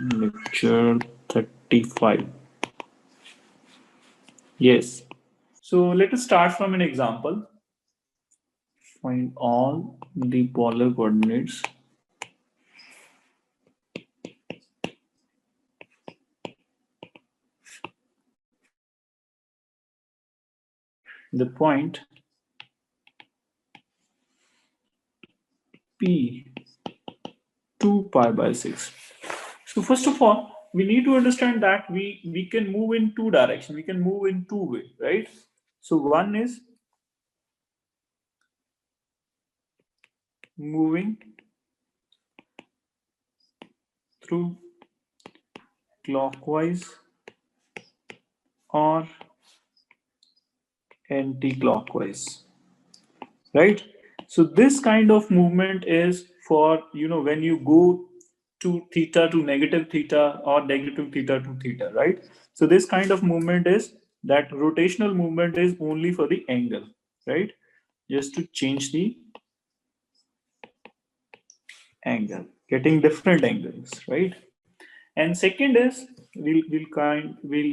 Lecture 35. Yes. So let us start from an example. Find all the polar coordinates. The point P 2 pi by 6. So first of all, we need to understand that we can move in two directions. We can move in two ways, right? So one is moving through clockwise or anti-clockwise, right? So this kind of movement is for, when you go to theta to negative theta or negative theta to theta, right? So this kind of movement is that rotational movement is only for the angle, right? Just to change the angle, getting different angles, right? And second is we'll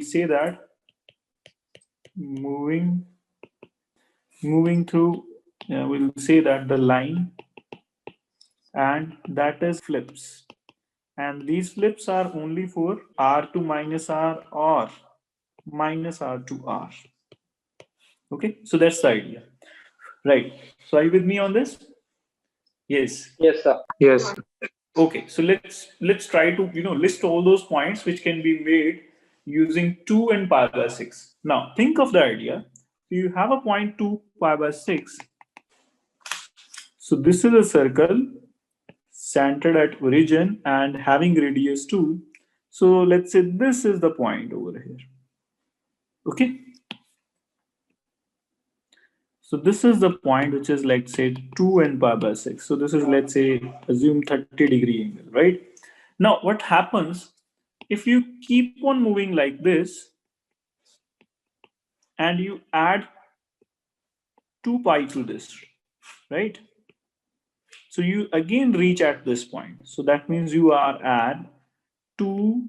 say that moving through, we'll say that the line, and that is flips, and these flips are only for r to minus r or minus r to r. Okay, so that's the idea, right? So are you with me on this? Yes. Yes, sir. Yes. Okay, so let's try to list all those points which can be made using 2 and pi by 6. Now think of the idea. You have a point 2 pi by 6. So this is a circle centered at origin and having radius 2. So let's say this is the point over here. Okay. So this is the point which is, let's say, 2 and pi by 6. So this is, let's say, assume 30-degree angle, right? Now what happens if you keep on moving like this and you add 2 pi to this, right? So you again reach at this point. So that means you are at 2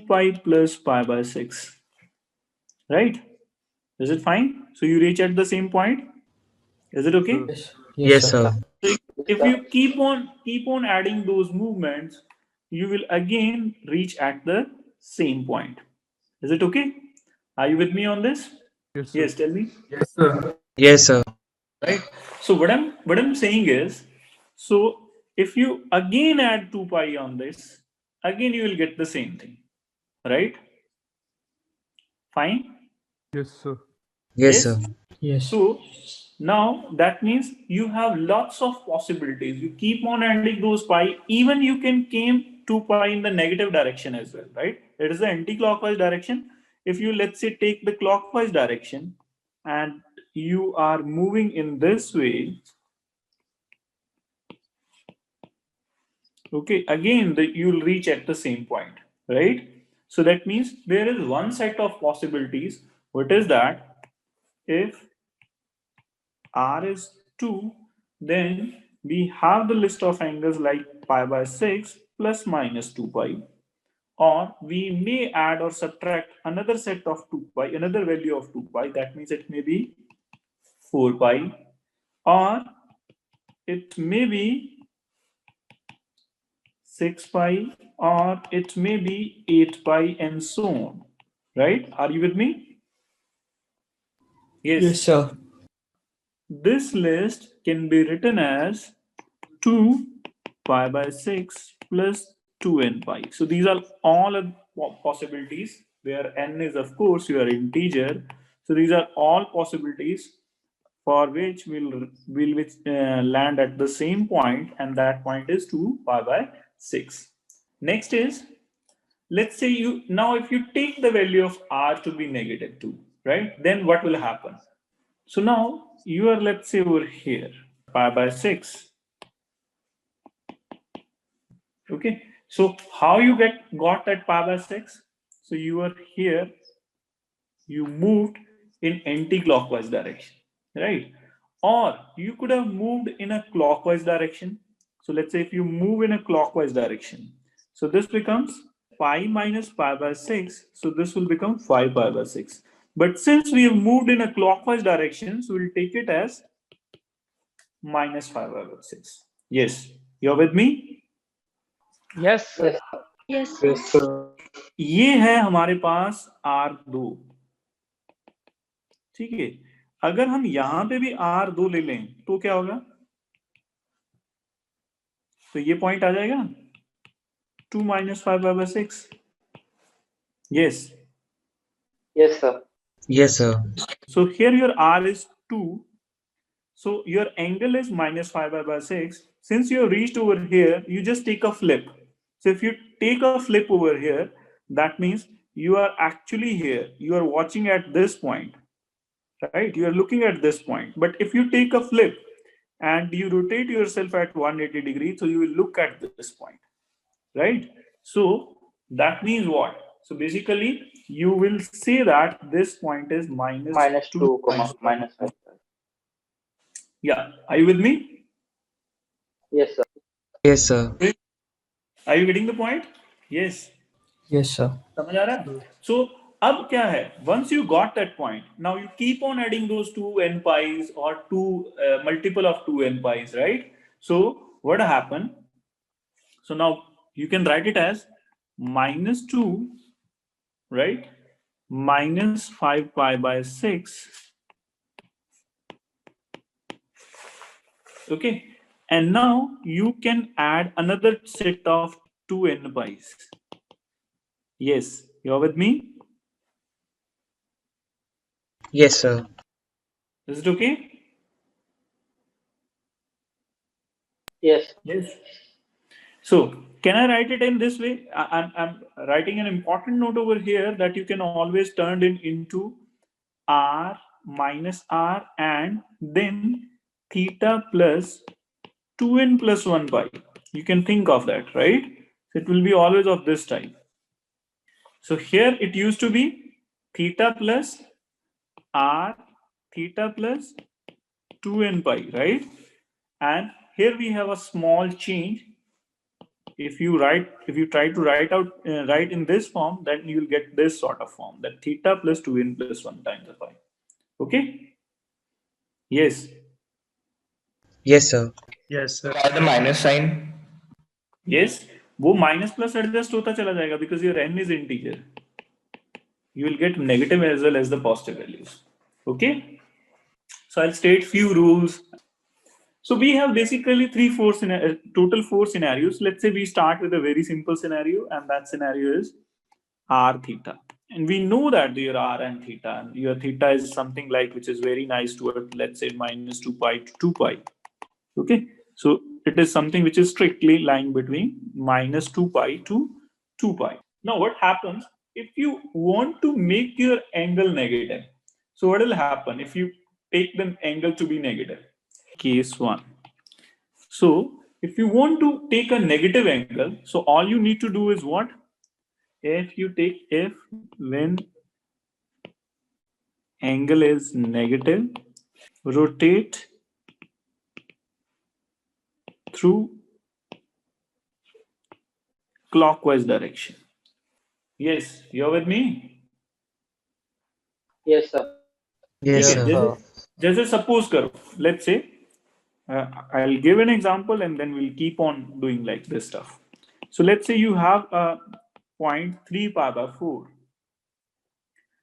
pi plus pi by 6, right? Is it fine? So you reach at the same point. Is it okay? Yes, yes, Yes, sir. sir. If you keep on adding those movements, you will again reach at the same point. Is it okay? Are you with me on this? Yes, sir. Yes, tell me. Yes, sir. Yes, sir. Right. So what I'm saying is, so if you again add 2 pi on this, again you will get the same thing, right? Fine. Yes, sir. Yes, Yes. sir. Yes. So now that means you have lots of possibilities. You keep on adding those pi. Even you can came 2 pi in the negative direction as well, right? It is the anti-clockwise direction. If you, let's say, take the clockwise direction and you are moving in this way, okay, again you'll reach at the same point, right? So that means there is one set of possibilities. What is that? If r is 2, then we have the list of angles like pi by 6 plus minus 2 pi, or we may add or subtract another set of 2 pi, another value of 2 pi. That means it may be 4 pi, or it may be 6 pi, or it may be 8 pi, and so on, right? Are you with me? Yes. Yes, sir. This list can be written as 2 pi by 6 plus 2n pi. So these are all possibilities where n is, of course, your integer. So these are all possibilities for which we'll land at the same point, and that point is 2 pi by 6. Next is, let's say you now if you take the value of r to be negative 2, right? Then what will happen? So now you are, let's say, over here, pi by 6. Okay, so how you got that pi by 6? So you are here, you moved in anti-clockwise direction, right? Or you could have moved in a clockwise direction. So let's say if you move in a clockwise direction, So this becomes pi minus pi by 6. So this will become 5 pi by 6. But since we have moved in a clockwise direction, so we'll take it as minus 5 pi by 6. Yes, you're with me? Yes, sir. Yes. Yes, sir. ये है हमारे पास R2. ठीक है, अगर हम यहां पे भी R2 ले लें तो क्या होगा? तो ये पॉइंट आ जाएगा 2 minus 5 by 6. Yes. Yes, sir. Yes, sir. So here your R is 2. So your angle is minus 5 by 6. Since you have reached over here, you just take a flip. So if you take a flip over here, that means you are actually here. You are watching at this point, right? You are looking at this point. But if you take a flip and you rotate yourself at 180 degrees, so you will look at this point, right? So that means what? So basically, you will say that this point is Minus 2, minus 5. Yeah, are you with me? Yes, sir. Yes, sir. Are you getting the point? Yes. Yes, sir. समझ आ रहा है? So अब क्या है? Once you got that point, now you keep on adding those two n pi's or two multiple of two n pi's, right? So what happened? So now you can write it as minus 2, right? Minus 5 pi by 6. Okay. And now you can add another set of two n pi's. Yes, you're with me? Yes, sir. Is it okay? Yes. Yes. So can I write it in this way? I'm writing an important note over here that you can always turn it into R minus R and then theta plus 2n plus 1 pi. You can think of that, right? So it will be always of this type. So here it used to be theta plus R theta plus 2n pi, right? And here we have a small change. If you try to write in this form, then you will get this sort of form, that theta plus 2n plus 1 times the pi. Okay? Yes. Yes, sir. Yes, sir. Why the minus sign? Yes. वो minus plus adjust होता चला जाएगा because your n is integer. You will get negative as well as the positive values. Okay? So I'll state few rules. So we have basically total four scenarios. Let's say we start with a very simple scenario, and that scenario is R theta. And we know that your R and theta, and your theta is something like which is very nice toward, let's say, minus 2 pi to 2 pi. Okay, so it is something which is strictly lying between minus 2 pi to 2 pi. Now what happens if you want to make your angle negative? So what will happen if you take the angle to be negative? Case 1. So if you want to take a negative angle, so all you need to do is what? If when angle is negative, rotate through clockwise direction. Yes, you're with me? Yes, sir. Yes, sir. जैसे suppose करो, let's say I'll give an example and then we'll keep on doing like this stuff. So let's say you have a point 3 pi by 4.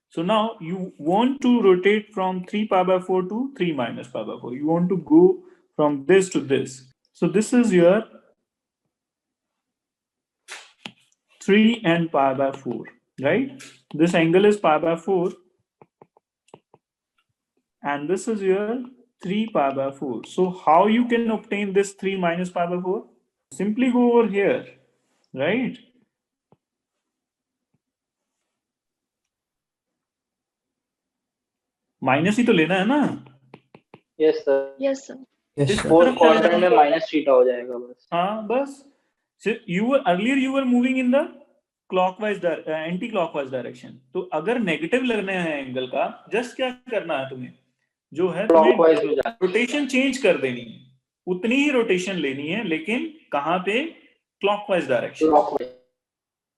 So now you want to rotate from 3 pi by 4 to 3 minus pi by 4. You want to go from this to this. So this is your 3 and pi by 4, right? This angle is pi by 4. And this is your 3 pi by 4. So how you can obtain this 3 minus pi by 4? Simply go over here, right? Minus ही तो लेना है ना? Yes, sir. Yes, sir. Yes, इस sir. Fourth तरफ quadrant चले में जाओ। minus theta हो जाएगा बस. हाँ बस. So earlier you were moving in the clockwise anti-clockwise direction. तो अगर नेगेटिव लगना है एंगल का, जस्ट क्या करना है तुम्हें? जो है Clockwise में जाना. रोटेशन चेंज कर देनी है, उतनी ही रोटेशन लेनी है, लेकिन कहाँ पे? Clockwise direction. Clockwise.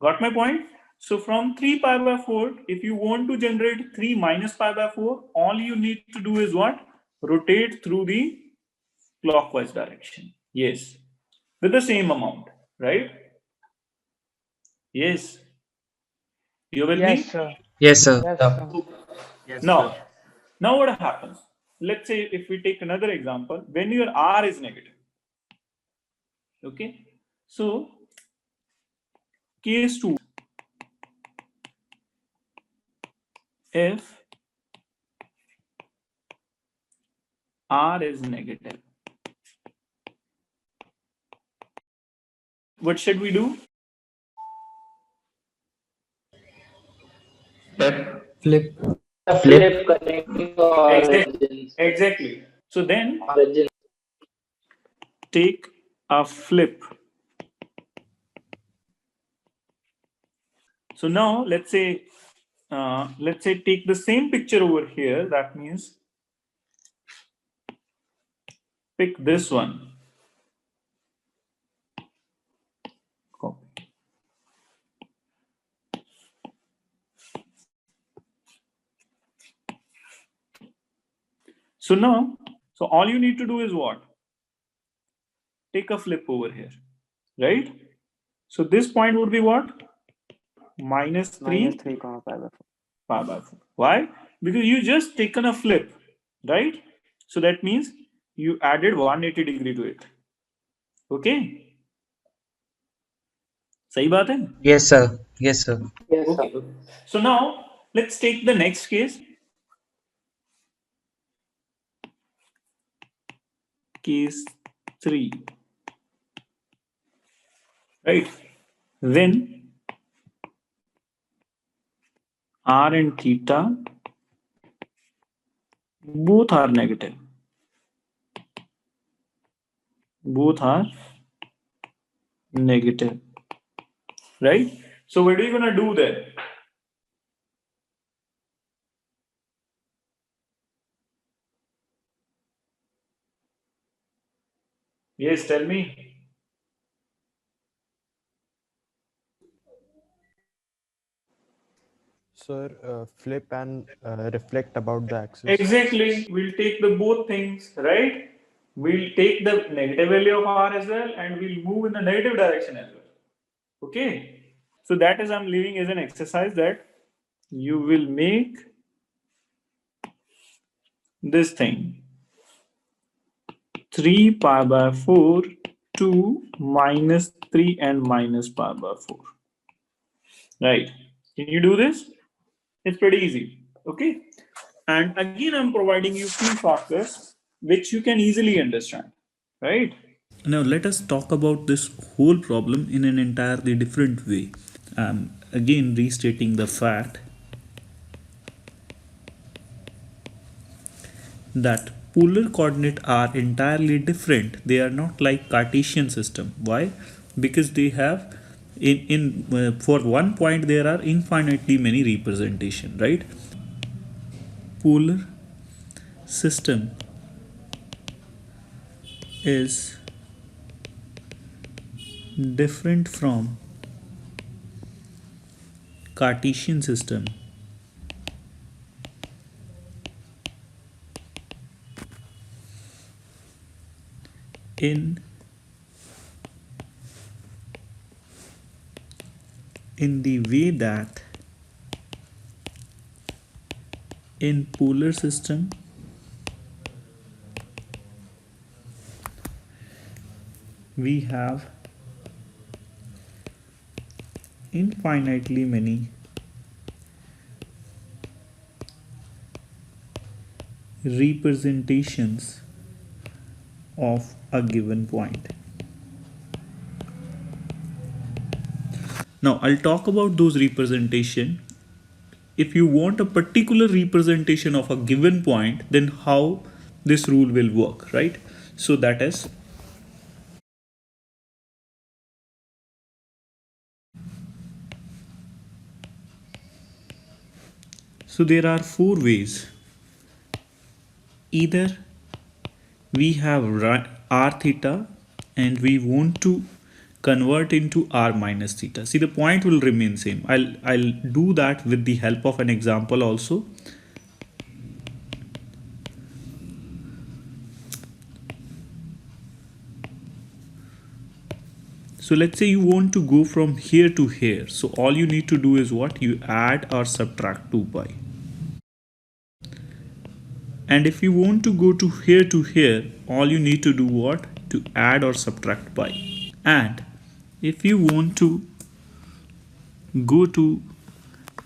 Got my point? So from 3 pi by 4, if you want to generate 3 minus pi by 4, all you need to do is what? Rotate through the clockwise direction. Yes. With the same amount, right? Yes. You with me? Yes, sir. Yes, sir. Yes, sir. Now what happens? Let's say if we take another example, when your R is negative. Okay. So case 2, if R is negative, what should we do? Flip. Flip connecting origins. Exactly. So then Origin. take a flip. So now let's say take the same picture over here. That means pick this one. Copy. So now, so all you need to do is what? Take a flip over here, right? So this point would be what? Minus 3 comma pi by 4. pi by 4. Why? Because you just taken a flip, right? So that means you added 180 degree to it. Okay? सही बात है? Yes, sir. Yes, sir. Yes, sir. Okay. So now let's take the next case. Case 3. Right? When R and theta both are negative. Both are negative. Right? So what are you gonna do there? Yes, tell me. Sir, flip and reflect about the axis. Exactly. We'll take the both things, right? We'll take the negative value of R as well and we'll move in the negative direction as well. Okay. So that is I'm leaving as an exercise that you will make this thing 3 pi by 4 to minus 3 and minus pi by 4. Right. Can you do this? It's pretty easy. Okay. And again, I'm providing you few shortcuts which you can easily understand. Right. Now let us talk about this whole problem in an entirely different way. Again restating the fact that polar coordinates are entirely different. They are not like Cartesian system. Why? Because they have for one point there are infinitely many representation, right? Polar system is different from Cartesian system in the way that in polar system we have infinitely many representations of a given point. Now I'll talk about those representation. If you want a particular representation of a given point, then how this rule will work, right? So that is so there are four ways. Either we have r theta and we want to convert into r minus theta. See, the point will remain same. I'll do that with the help of an example also. So let's say you want to go from here to here. So all you need to do is what? You add or subtract 2 pi. And if you want to go to here, all you need to do what? To add or subtract pi. And if you want to go to,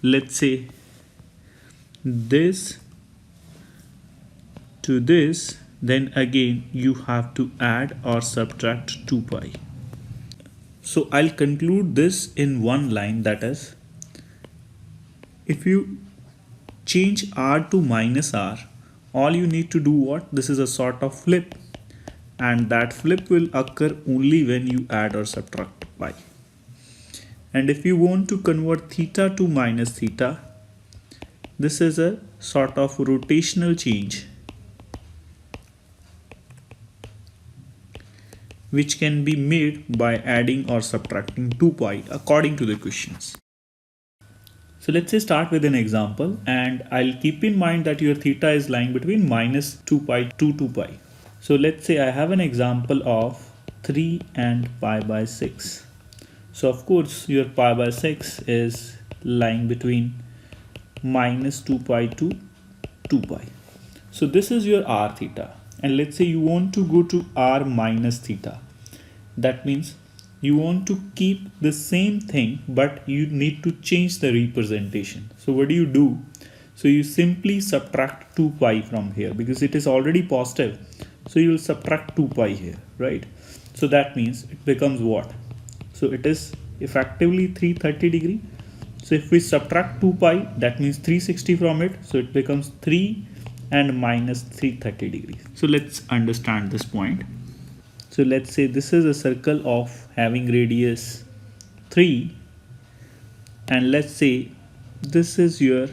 let's say, this to this, then again you have to add or subtract 2 pi. So I'll conclude this in one line, that is, if you change r to minus r, all you need to do what? This is a sort of flip, and that flip will occur only when you add or subtract pi. And if you want to convert theta to minus theta, this is a sort of rotational change which can be made by adding or subtracting 2 pi according to the questions. So let's say start with an example, and I'll keep in mind that your theta is lying between minus 2 pi to 2 pi. So let's say I have an example of 3 and pi by 6. So of course your pi by 6 is lying between minus 2 pi to 2 pi. So this is your r theta, and let's say you want to go to r minus theta. That means you want to keep the same thing, but you need to change the representation. So what do? So you simply subtract 2 pi from here because it is already positive. So you will subtract 2 pi here, right? So that means it becomes what? So it is effectively 330 degree. So if we subtract 2 pi, that means 360 from it. So it becomes 3 and minus 330 degrees. So let's understand this point. So let's say this is a circle of having radius 3, and let's say this is your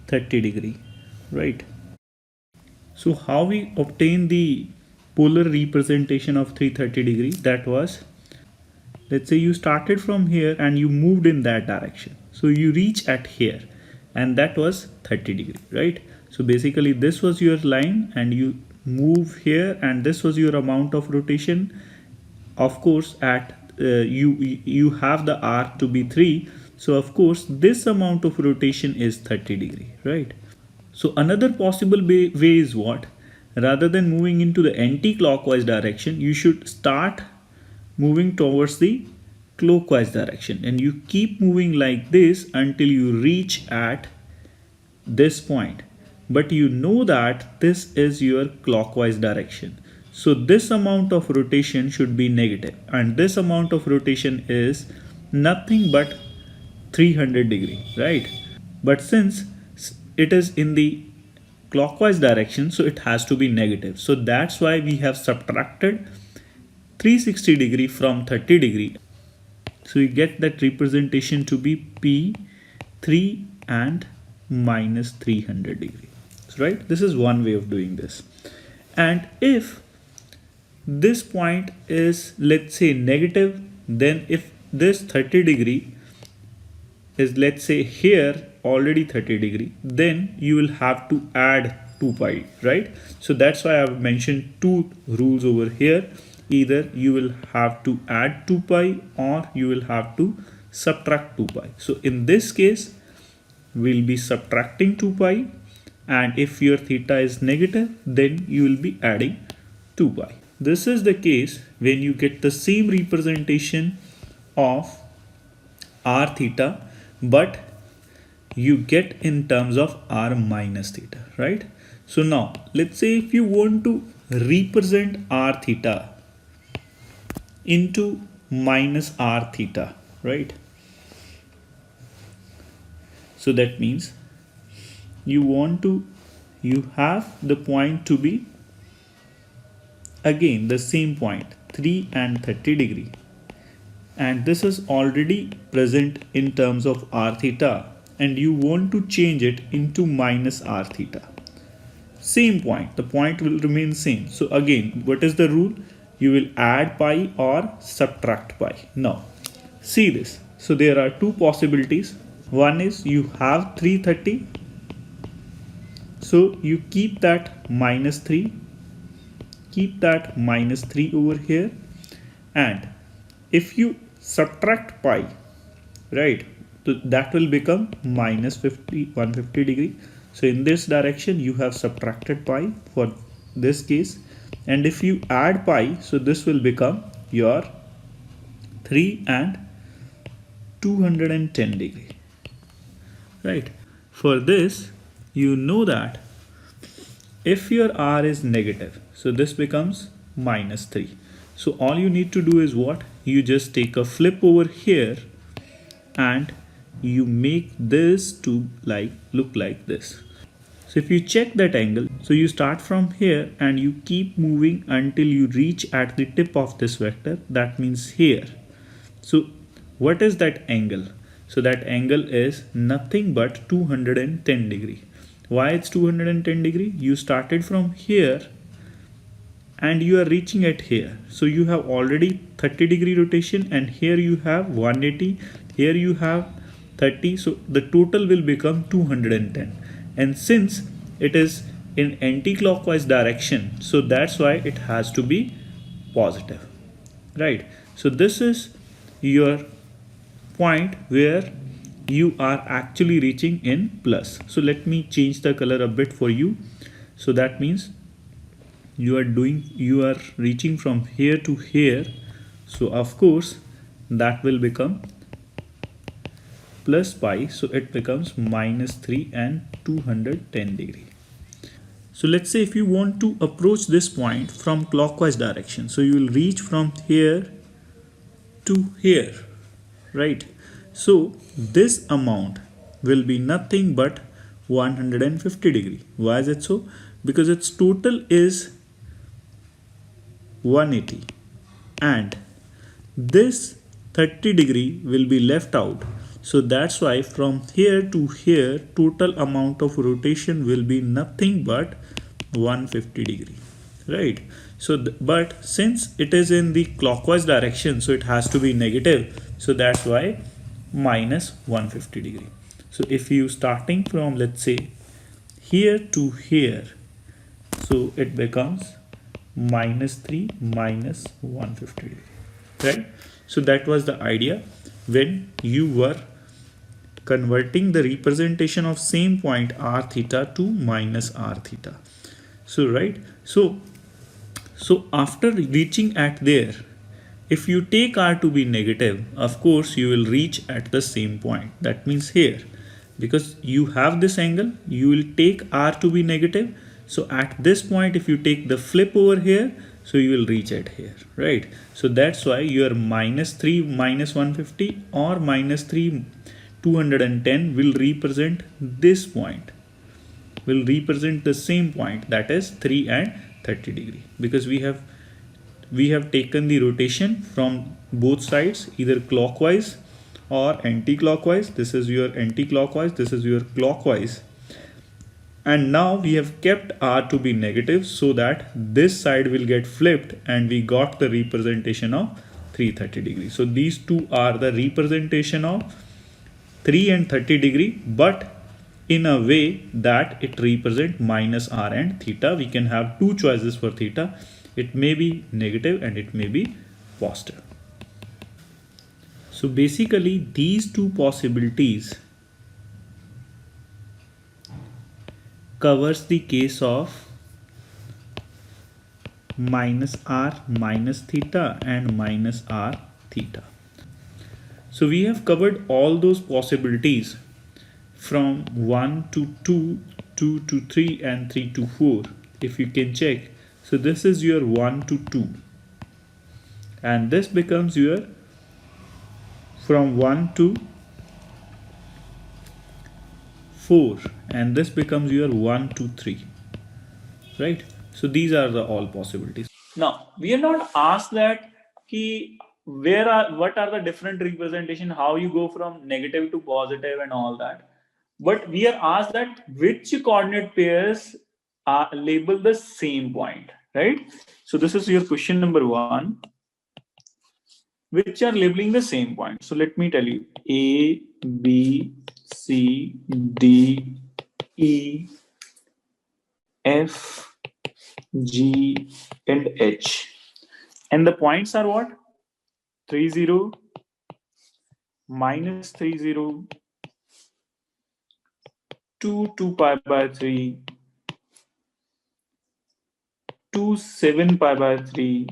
30 degree, right? So how we obtain the polar representation of 330 degree? That was, let's say you started from here and you moved in that direction. So you reach at here, and that was 30 degree, right? So basically this was your line and you move here, and this was your amount of rotation. Of course at you have the r to be 3, so of course this amount of rotation is 30 degree, right? So another possible way is what? Rather than moving into the anti-clockwise direction, you should start moving towards the clockwise direction, and you keep moving like this until you reach at this point. But you know that this is your clockwise direction. So this amount of rotation should be negative, and this amount of rotation is nothing but 300 degree, right? But since it is in the clockwise direction, so it has to be negative. So that's why we have subtracted 360 degree from 30 degree. So you get that representation to be P3 and minus 300 degree. Right? This is one way of doing this. And if this point is, let's say, negative, then if this 30 degree is, let's say, here already 30 degree, then you will have to add 2 pi, right? So that's why I've mentioned two rules over here. Either you will have to add 2 pi or you will have to subtract 2 pi. So in this case, we'll be subtracting 2 pi. And if your theta is negative, then you will be adding 2 pi. This is the case when you get the same representation of r theta, but you get in terms of r minus theta, right? So now let's say if you want to represent r theta into minus r theta, right? So that means you have the point to be again the same point, 3 and 30 degree, and this is already present in terms of r theta, and you want to change it into minus r theta. Same point, the point will remain same. So again, what is the rule? you will add pi or subtract pi. Now, see this. So there are two possibilities. One is you have 330. So you keep that minus 3. Keep that minus 3 over here. And if you subtract pi, right, so that will become minus 150 degree. So in this direction you have subtracted pi for this case, and if you add pi, so this will become your 3 and 210 degree, right? For this, you know that if your r is negative, so this becomes minus 3. So all you need to do is what? You just take a flip over here and you make this to look like this. So if you check that angle, so you start from here and you keep moving until you reach at the tip of this vector, that means here. So what is that angle? So that angle is nothing but 210 degree. Why it's 210 degree? You started from here and you are reaching at here. So you have already 30 degree rotation, and here you have 180, here you have 30. So the total will become 210. And since it is in anti-clockwise direction, so that's why it has to be positive, right? So this is your point where you are actually reaching in plus. So let me change the color a bit for you. So that means you are reaching from here to here. So of course that will become plus pi. So it becomes minus 3 and 210 degree. So let's say if you want to approach this point from clockwise direction, so you will reach from here to here, right? So this amount will be nothing but 150 degree. Why is it so? Because its total is 180 and this 30 degree will be left out. So that's why from here to here total amount of rotation will be nothing but 150 degree, right? So but since it is in the clockwise direction, so it has to be negative. So that's why minus 150 degree. So if you starting from, let's say, here to here, so it becomes minus 3 minus 150 degree, right? So that was the idea when you were converting the representation of same point r theta to minus r theta. So right, so after reaching at there, if you take r to be negative, of course you will reach at the same point. That means here, because you have this angle, you will take r to be negative. So at this point, if you take the flip over here, so you will reach at here, right? So that's why your minus 3 minus 150 or minus 3 210 will represent this point, will represent the same point, that is 3 and 30 degree, because we have taken the rotation from both sides, either clockwise or anti-clockwise. This is your anti-clockwise, this is your clockwise. And now we have kept r to be negative so that this side will get flipped and we got the representation of 330 degree. So these two are the representation of 3 and 30 degree, but in a way that it represents minus r and theta. We can have two choices for theta. It may be negative and it may be positive. So basically these two possibilities covers the case of minus r minus theta and minus r theta. So we have covered all those possibilities from 1 to 2, 2 to 3 and 3 to 4. If you can check, so this is your 1 to 2 and this becomes your from 1 to 4 and this becomes your 1 to 3, right? So these are the all possibilities. Now we are not asked that what are the different representation, how you go from negative to positive and all that, but we are asked that which coordinate pairs label the same point, right? So this is your question number 1, which are labeling the same point. So let me tell you, A, B, C, D, E, F, G, and H. And the points are what? 3, 0, minus 3, 0, 2, 2 pi by 3, 2, 7 pi by 3,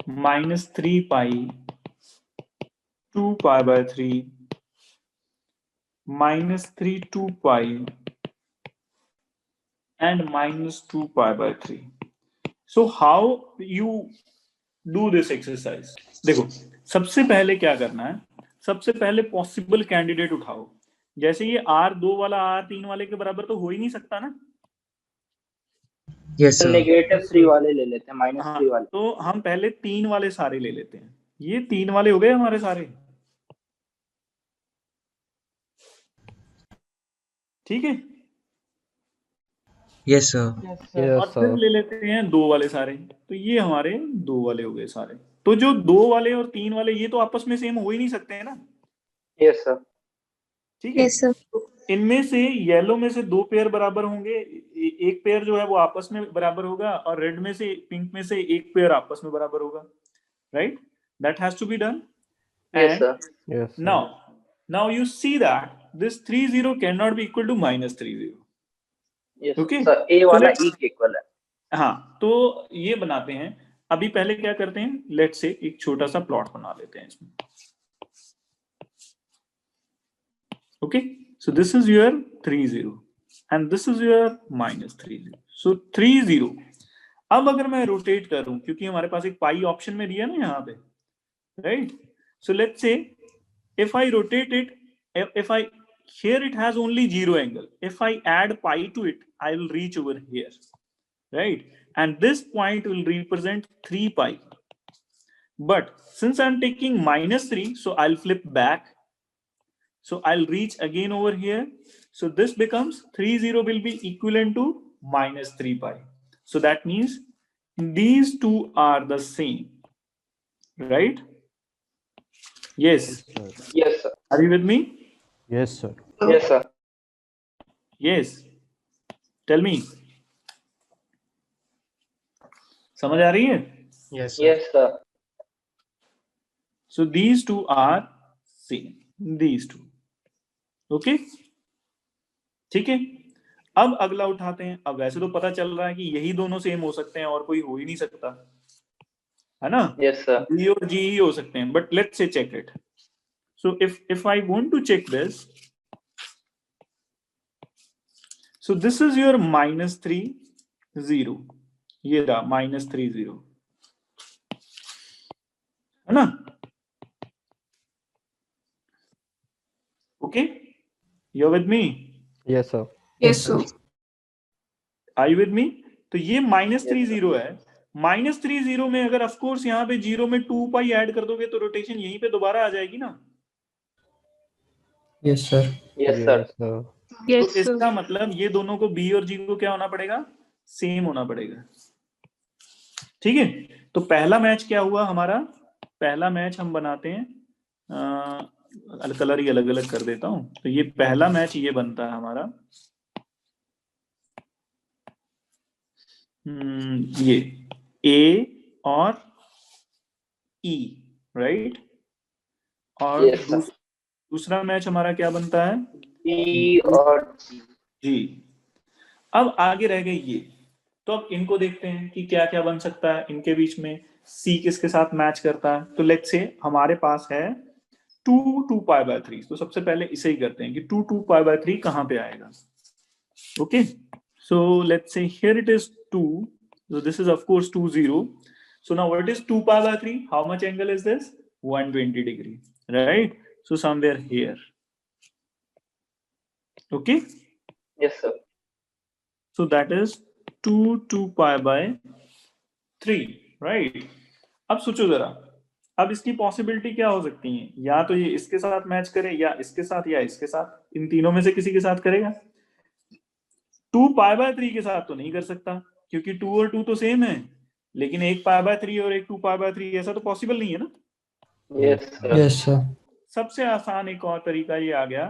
minus 3 pi, 2 pi by 3, minus 3, 2 pi, and minus 2 pi by 3. So how you do this exercise? देखो, सबसे पहले क्या करना है? सबसे पहले possible candidate उठाओ. जैसे ये R2 वाला R3 वाले के बराबर तो हो ही नहीं सकता ना. Yes, sir. -3 वाले ले लेते हैं, -3 वाले. तो हम पहले 3 वाले सारे ले लेते हैं. ये 3 वाले हो गए हमारे सारे. ठीक है. Yes, sir. और फिर ले लेते हैं 2 वाले सारे. तो ये हमारे 2 वाले हो गए सारे. तो जो 2 वाले और 3 वाले ये तो आपस में सेम हो ही नहीं सकते हैं ना. Yes sir. ठीक है. तो इनमें से येलो में से 2 पेयर बराबर होंगे. एक पेयर जो है वो आपस में बराबर होगा, और रेड में से, पिंक में से एक पेयर आपस में बराबर होगा. Right? That has to be done. Yes sir. Yes, sir. Now you see that this 3, 0 cannot be equal to minus 3, 0. Yes Okay. Sir. A वाला So ई के इक्वल है. हाँ, तो ये बनाते हैं. अभी पहले क्या करते हैं, लेट से एक छोटा सा प्लॉट बना लेते हैं इसमें. Okay, so this is your 3, 0 and this is your minus 3, 0. सो 3, 0. अब अगर मैं रोटेट करूं, क्योंकि हमारे पास एक पाई ऑप्शन में दिया ना यहाँ पे, right? So let's say if I rotate it, if I, here it has only 0 angle. If I add pi to it, I will reach over here, right? And this point will represent 3 pi. But since I'm taking -3, so I'll flip back. So I'll reach again over here. So this becomes 3, 0 will be equivalent to -3 pi. So that means these two are the same, right? Yes. Yes sir. Are you with me? Yes, sir. Yes sir. Yes. Tell me. समझ आ रही है? Yes, sir. Yes sir. So these two are same. These two. Okay? ठीक है. अब अगला उठाते हैं. अब वैसे तो पता चल रहा है कि यही दोनों सेम हो सकते हैं और कोई हो ही नहीं सकता, है ना? Yes sir. B और G ही हो सकते हैं. But let's say check it. So if I want to check this, so this is your -3, 0. ये रहा -3, 0, है ना? Okay, you're with me? Yes, sir. Yes, sir. Are you with me? तो ये -3, 0 है. -3, 0 में अगर ऑफ कोर्स यहाँ पे 0 में 2 पाई ऐड कर दोगे तो रोटेशन यहीं पे दोबारा आ जाएगी ना. Yes, sir. Yes sir. Yes, sir. Yes, तो sir. इसका मतलब ये दोनों को B और G को क्या होना पड़ेगा? सेम होना पड़ेगा. ठीक है. तो पहला मैच क्या हुआ हमारा? पहला मैच हम बनाते हैं, कलर ही अलग अलग कर देता हूं. तो ये पहला मैच ये बनता है हमारा, ये A और E, राइट? और Yes, sir. दूसरा मैच हमारा क्या बनता है? ई और जी. अब आगे रह गए ये. तो अब इनको देखते हैं कि क्या क्या बन सकता है इनके बीच में. C किसके साथ मैच करता है? तो लेट्स से हमारे पास है 2, 2 पाई बाय 3. तो सबसे पहले इसे ही करते हैं कि 2, 2 पाई बाय 3 कहां पे आएगा. Okay, so let's say here it is 2. So this is of course 2, 0. So now what is 2 pi by 3? How much angle is this? 120 degree, right? So somewhere here. Okay. Yes sir. So that is 2, 2 pi by 3, right? अब सोचो जरा, अब इसकी possibility क्या हो सकती है? या तो ये इसके साथ मैच करे, या इसके साथ, या इसके साथ. इन तीनों में से किसी के साथ करेगा. 2 pi by 3 के साथ तो नहीं कर सकता. क्योंकि 2 और 2 तो सेम है, लेकिन एक π/3 और एक 2π/3, ऐसा तो पॉसिबल नहीं है ना। Yes, sir. Yes, sir. सबसे आसान एक और तरीका ये आ गया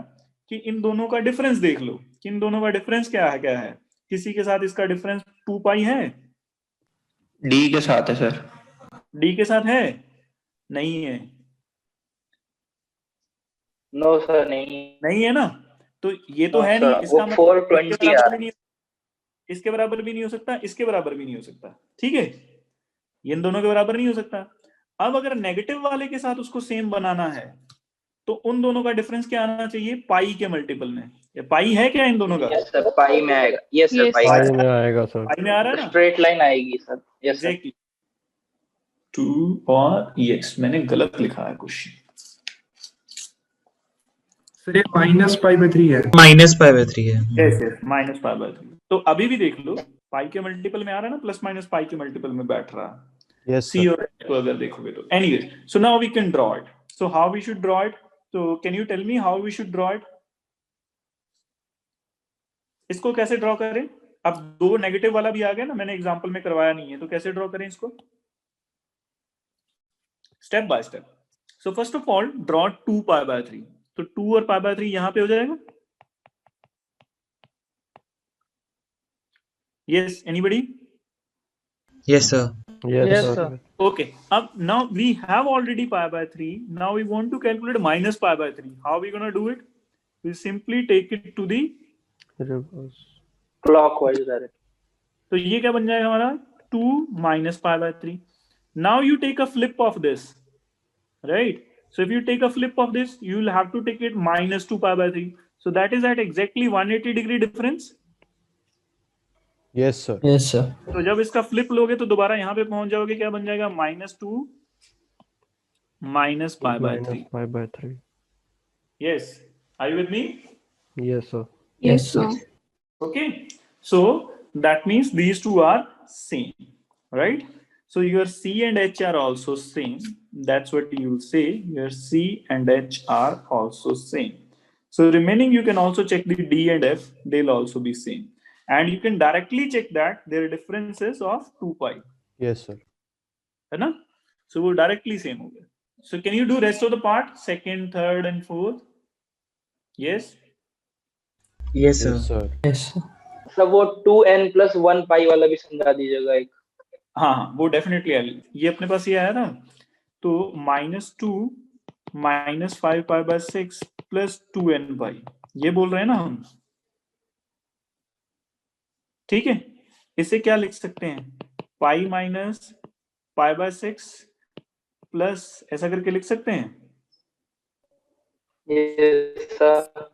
कि इन दोनों का डिफरेंस देख लो कि इन दोनों का डिफरेंस क्या है। किसी के साथ इसका डिफरेंस 2π है, D के साथ है सर। d के साथ है, नहीं है, No, sir. नहीं है ना। तो ये तो No, है sir. नहीं, वो इसका मतलब 420 आ रहा है। इसके बराबर भी नहीं हो सकता, इसके बराबर भी नहीं हो सकता, ठीक है, ये इन दोनों के बराबर नहीं हो सकता। अब अगर नेगेटिव वाले के साथ उसको सेम बनाना है तो उन दोनों का डिफरेंस क्या आना चाहिए, पाई के मल्टीपल में। ये पाई है क्या इन दोनों का? Yes, sir. पाई में आएगा। Yes, sir. Yes, पाई पाई में में आएगा सर। पाई में आ रहा है ना, स्ट्रेट लाइन आएगी सर। Yes, sir. एग्जैक्टली। 2 और यस, मैंने गलत लिखा है क्वेश्चन। सर ये -π/3 है। -π/3 है। Yes yes, -π/3। तो अभी भी देख लो, पाई के मल्टीपल में आ रहा है ना, प्लस माइनस पाई के मल्टीपल में बैठ रहा है। Yes C sir. और एच को अगर देखोगे तो anyway, so now we can draw it. So how we should draw it? तो can you tell me how we should draw it? इसको कैसे ड्रॉ करें? अब दो नेगेटिव वाला भी आ गया ना, मैंने एग्जांपल में करवाया नहीं है, तो कैसे ड्रॉ करें इसको? Step by step. So first of all draw 2π/3। तो 2 और π/3 यहां पे हो जाएगा। Yes, anybody? Yes, sir. Yes Yes, sir. sir. Okay, now we have already π/3. Now we want to calculate -π/3. How are we gonna do it? We simply take it to the, reverse. Clockwise direction. तो ये क्या बन जाएगा हमारा 2 - π/3. Now you take a flip of this, right? So if you take a flip of this, you will have to take it -2 π/3. So that is at exactly 180-degree difference. Yes sir. Yes, sir. तो जब इसका flip लोगे तो दोबारा यहाँ पे पहुंच जाओगे, क्या बन जाएगा -2 - π/3. -π/3। Yes, are you with me? Yes sir. Yes, sir. Okay, so that means these two are same, right? So your C and H are also same. That's what you will say. Your C and H are also same. So remaining you can also check the D and F. They'll also be same, and you can directly check that their differences of 2π, yes sir. है ना? So वो directly same हो गया. So can you do rest of the part, second, third, and fourth? Yes. Yes, sir. Yes sir. Yes, sir. Sir वो 2n+1 पाई वाला भी समझा दीजिएगा एक। हाँ हाँ, वो डेफिनेटली आएगी। ये अपने पास ये आया था, तो -2 - 5π/6 + 2n/, ये बोल रहे हैं ना हम, ठीक है। इसे क्या लिख सकते हैं, पाई माइनस π/6 प्लस ऐसा करके लिख सकते हैं। Yes, sir.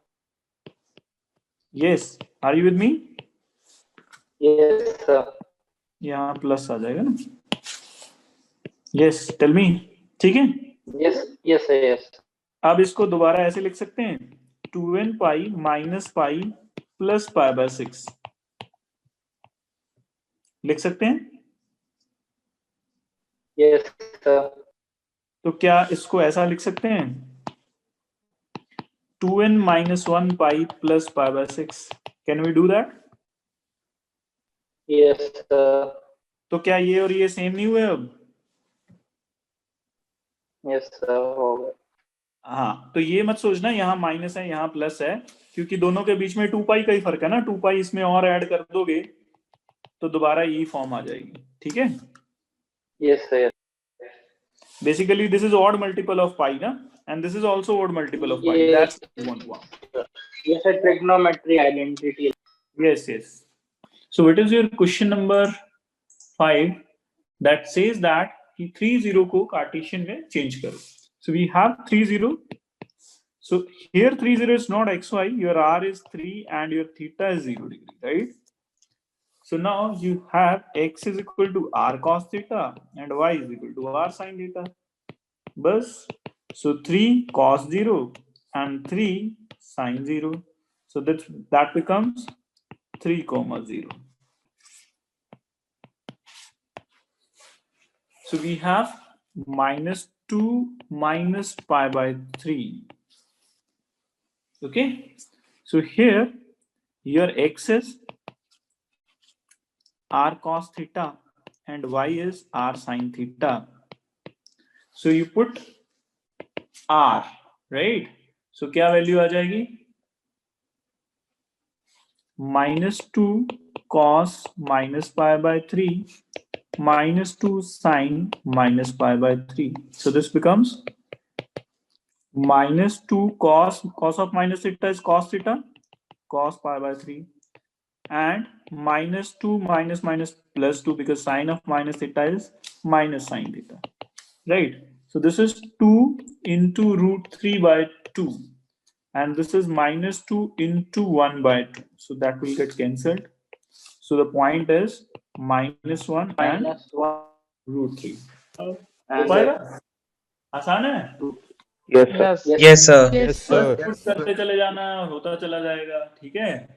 Yes, are you with me? Yes, sir. यहाँ प्लस आ जाएगा ना। यस, टेल मी, ठीक है। Yes, yes, sir, yes. अब इसको दोबारा ऐसे लिख सकते हैं, 2n पाई - पाई प्लस π/6 लिख सकते हैं। Yes, sir. तो क्या इसको ऐसा लिख सकते हैं, 2n - 1 pi plus π/6? Can we do that? Yes, sir. तो क्या ये और ये सेम नहीं हुए अब? Yes, sir. हो गया। हाँ, तो ये मत सोचना यहाँ माइनस है यहाँ प्लस है, क्योंकि दोनों के बीच में 2π का ही फर्क है ना। 2π इसमें और ऐड कर दोगे तो दोबारा ये फॉर्म आ जाएगी, ठीक है। Yes, sir. Basically this is odd multiple of pi ना, and this is also odd multiple of pi. Yes. That's what we want. Yes, sir. Trigonometry identity. Yes, yes. So what is your question number 5 that says that कि 3 0 को Cartesian में change करो। So we have 3 0. So here 3 0 is not xy, your r is 3 and your theta is 0 degree, right? So now you have x is equal to r cos theta and y is equal to r sin theta. Bus. So 3 cos 0 and 3 sin 0. So that becomes 3, 0. So we have -2 minus π/3. Okay. So here your x is r cos theta and y is r sin theta. So you put r, right? So क्या value आ जाएगी? -2 cos -pi/3 -2 sin -pi/3. So this becomes -2 cos of minus theta is cos theta, cos pi/3, and -2 minus +2 because sin of minus theta is minus sin theta, right? So this is 2 into √3/2, and this is -2 into 1/2. So that will get cancelled. So the point is -1 and √3. हो पाएगा? आसान है? Yes. Yes, sir. Yes, sir. Put करते चले जाना, होता चला जाएगा, ठीक है?